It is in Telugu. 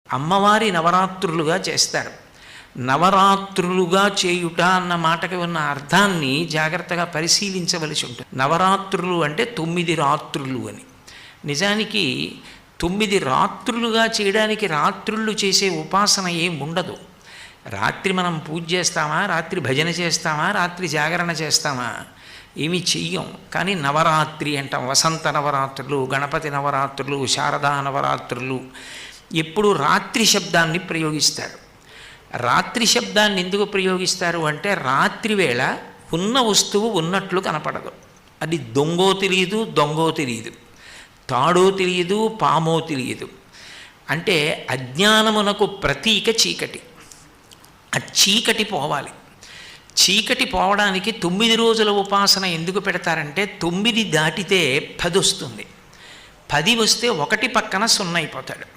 అమ్మవారి నవరాత్రులుగా చేస్తారు. నవరాత్రులుగా చేయుట అన్న మాటకి ఉన్న అర్థాన్ని జాగ్రత్తగా పరిశీలించవలసి ఉంటుంది. నవరాత్రులు అంటే 9 రాత్రులు అని. నిజానికి 9 రాత్రులుగా చేయడానికి రాత్రుళ్ళు చేసే ఉపాసన ఏం ఉండదు. రాత్రి మనం పూజ చేస్తామా, రాత్రి భజన చేస్తామా, రాత్రి జాగరణ చేస్తామా, ఏమీ చెయ్యం. కానీ నవరాత్రి అంటాం. వసంత నవరాత్రులు, గణపతి నవరాత్రులు, శారదా నవరాత్రులు ఎప్పుడు రాత్రి శబ్దాన్ని ప్రయోగిస్తారు. రాత్రి శబ్దాన్ని ఎందుకు ప్రయోగిస్తారు అంటే రాత్రి వేళ ఉన్న వస్తువు ఉన్నట్లు కనపడదు. అది దొంగో తెలియదు, దొంగో తెలియదు, తాడో తెలియదు, పామో తెలియదు. అంటే అజ్ఞానమునకు ప్రతీక చీకటి. ఆ చీకటి పోవాలి. చీకటి పోవడానికి 9 రోజుల ఉపాసన ఎందుకు పెడతారంటే 9 దాటితే 10 వస్తుంది. 10 వస్తే 1 పక్కన 0 అయిపోతాడు.